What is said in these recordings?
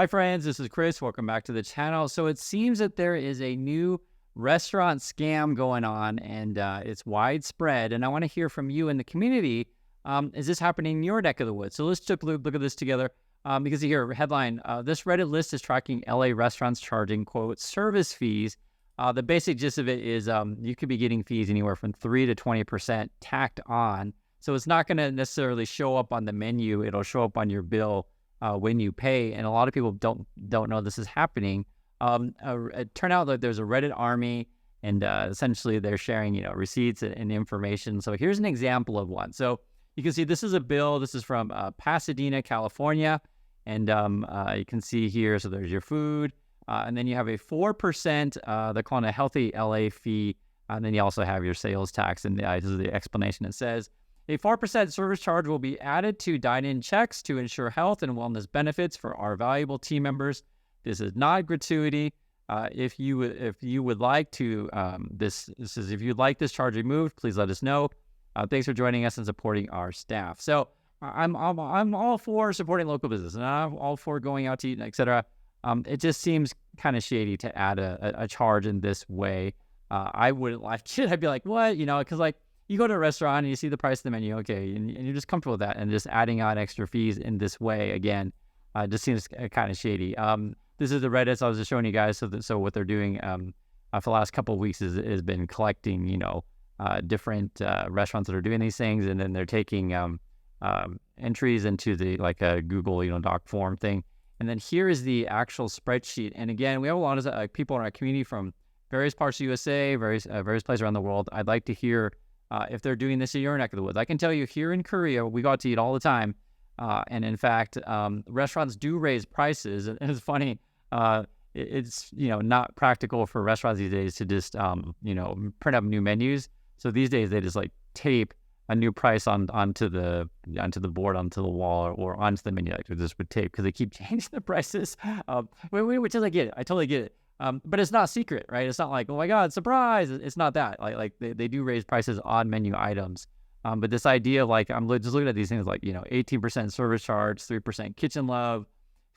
Hi friends, this is Chris. Welcome back to the channel. So it seems that there is a new restaurant scam going on and it's widespread. And I want to hear from you in the community. Is this happening in your neck of the woods? So let's take a look at this together because here, headline, this Reddit list is tracking LA restaurants charging, quote, service fees. The basic gist of it is you could be getting fees anywhere from 3 to 20% tacked on. So it's not going to necessarily show up on the menu. It'll show up on your bill when you pay, and a lot of people don't know this is happening. It turned out that there's a Reddit army, and essentially they're sharing, receipts and information. So here's an example of one. So you can see this is a bill. This is from Pasadena, California, and you can see here. So there's your food, and then you have a 4%. They're calling it a healthy LA fee, and then you also have your sales tax. And this is the explanation. It says, a 4% service charge will be added to dine-in checks to ensure health and wellness benefits for our valuable team members. This is not gratuity. If you would like to if you'd like this charge removed, please let us know. Thanks for joining us and supporting our staff. So I'm all for supporting local business, and I'm all for going out to eat, etc. It just seems kind of shady to add a charge in this way. I wouldn't like it. I'd be like, what? Because you go to a restaurant and you see the price of the menu, okay, and you're just comfortable with that, and just adding on extra fees in this way, again, just seems kind of shady. This is the Reddit I was just showing you guys. So what they're doing for the last couple of weeks has been collecting, different restaurants that are doing these things, and then they're taking entries into the a Google, doc form thing. And then here is the actual spreadsheet. And again, we have a lot of people in our community from various parts of USA, various places around the world. I'd like to hear if they're doing this in your neck of the woods. I can tell you here in Korea, we go out to eat all the time. And in fact, restaurants do raise prices. And it's funny, it's, not practical for restaurants these days to just, print up new menus. So these days they just tape a new price onto the board, onto the wall, or onto the menu, just with tape, because they keep changing the prices. Which is, I get it. I totally get it. But it's not secret, right? It's not like, oh my God, surprise. It's not that. They do raise prices on menu items. But this idea of I'm just looking at these things 18% service charge, 3% kitchen love,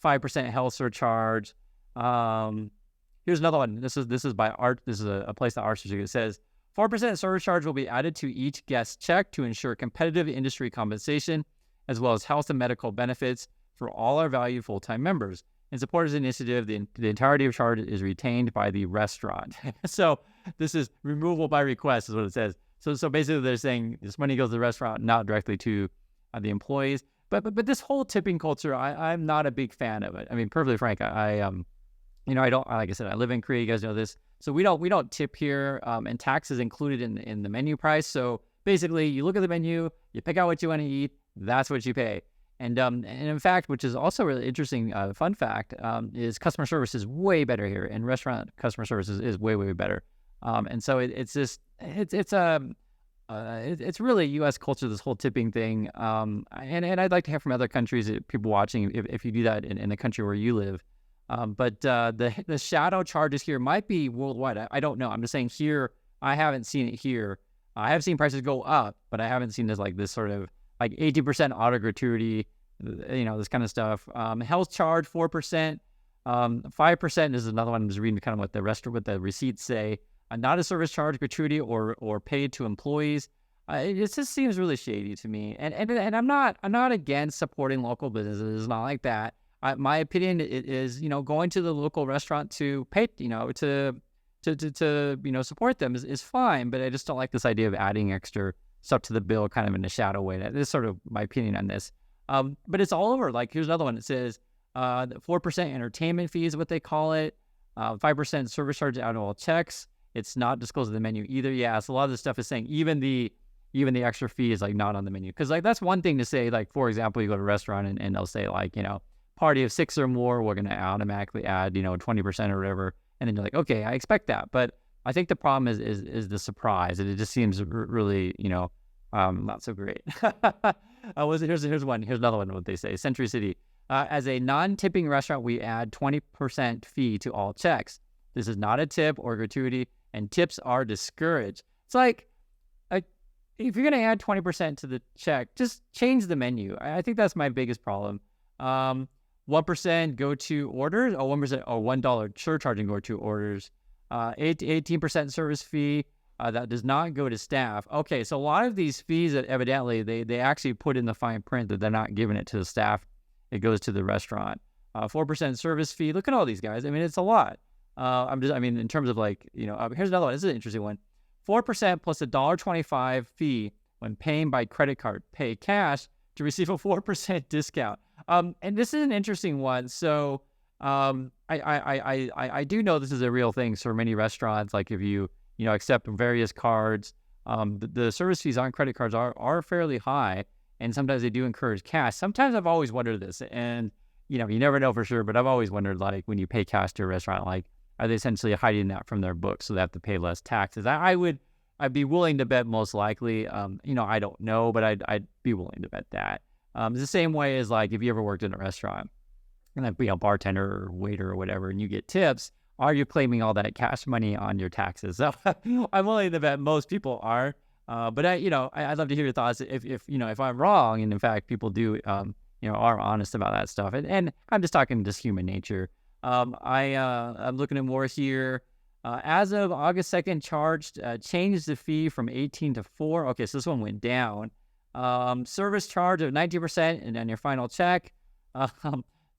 5% health surcharge. Here's another one. This is by Art. This is a place that Art it says 4% service charge will be added to each guest check to ensure competitive industry compensation, as well as health and medical benefits for all our valued full-time members. In support of this initiative, the entirety of charge is retained by the restaurant. So this is removal by request is what it says. So basically they're saying this money goes to the restaurant, not directly to the employees. But this whole tipping culture, I'm not a big fan of it. I mean, perfectly frank, I don't, like I said, I live in Korea. You guys know this. So we don't tip here, and tax is included in the menu price. So basically you look at the menu, you pick out what you want to eat, that's what you pay. And in fact, which is also really interesting, fun fact, is customer service is way better here, and restaurant customer service is way, way better. And so it's really U.S. culture, this whole tipping thing. And I'd like to hear from other countries, people watching, if you do that in the country where you live. But the shadow charges here might be worldwide. I don't know. I'm just saying here, I haven't seen it here. I have seen prices go up, but I haven't seen this sort of 80% auto gratuity, this kind of stuff. Health charge 4%, 5% is another one. I'm just reading kind of what the receipts say. Not a service charge, gratuity, or paid to employees. It just seems really shady to me. And I'm not against supporting local businesses. It's not like that. My opinion is going to the local restaurant to pay to support them is fine. But I just don't like this idea of adding extra stuff to the bill kind of in a shadow way. That is sort of my opinion on this. But it's all over. Here's another one. It says 4% entertainment fee is what they call it. 5% service charge out of all checks. It's not disclosed in the menu either. Yeah, so a lot of this stuff is saying even the extra fee is not on the menu. Because that's one thing to say. For example, you go to a restaurant and they'll say party of 6 or more, we're going to automatically add 20% or whatever. And then you're like, okay, I expect that. But I think the problem is the surprise, and it just seems really not so great. Here's one. Here's another one. What they say: Century City, as a non-tipping restaurant, we add 20% fee to all checks. This is not a tip or gratuity, and tips are discouraged. It's if you're going to add 20% to the check, just change the menu. I think that's my biggest problem. 1% go to orders, or 1% or $1 surcharge and go to orders. 18% service fee that does not go to staff. Okay, so a lot of these fees that evidently they actually put in the fine print that they're not giving it to the staff. It goes to the restaurant. 4% service fee. Look at all these guys. I mean, it's a lot. I mean, in terms of like, here's another one. This is an interesting one. 4% plus $1.25 fee when paying by credit card. Pay cash to receive a 4% discount. And this is an interesting one. So I do know this is a real thing for many restaurants. Like if you accept various cards, the service fees on credit cards are fairly high, and sometimes they do encourage cash. Sometimes I've always wondered this, and you never know for sure, but I've always wondered, like, when you pay cash to a restaurant, like, are they essentially hiding that from their books so they have to pay less taxes? I'd be willing to bet most likely. I don't know, but I'd be willing to bet that. It's the same way as, like, if you ever worked in a restaurant and like be a bartender or waiter or whatever, and you get tips, are you claiming all that cash money on your taxes? So I'm willing to bet most people are. But I'd love to hear your thoughts if I'm wrong, and in fact people do are honest about that stuff. And I'm just talking just human nature. I'm looking at more here. As of August 2nd, changed the fee from 18 to 4. Okay, so this one went down. Service charge of 19% and on your final check.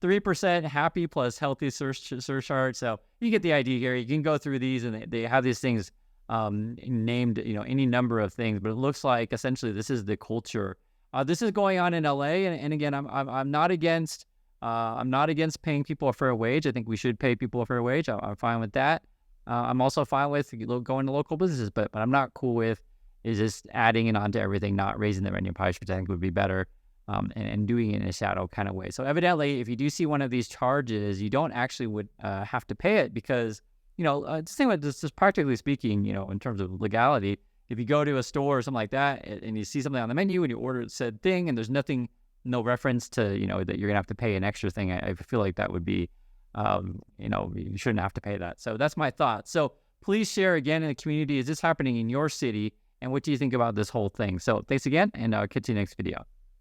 3% happy plus healthy surcharge. So you get the idea here. You can go through these, and they have these things named, any number of things, but it looks like essentially this is the culture. This is going on in LA, and again, I'm not against paying people a fair wage. I think we should pay people a fair wage. I'm fine with that. I'm also fine with going to local businesses, but I'm not cool with is just adding it onto everything, not raising the revenue price, which I think would be better, and doing it in a shadow kind of way. So evidently, if you do see one of these charges, you don't actually would have to pay it because, just think about this, just practically speaking, in terms of legality, if you go to a store or something like that and you see something on the menu and you order said thing and there's no reference to, that you're going to have to pay an extra thing, I feel like that would be, you shouldn't have to pay that. So that's my thought. So please share again in the community. Is this happening in your city? And what do you think about this whole thing? So thanks again, and I'll catch you next video.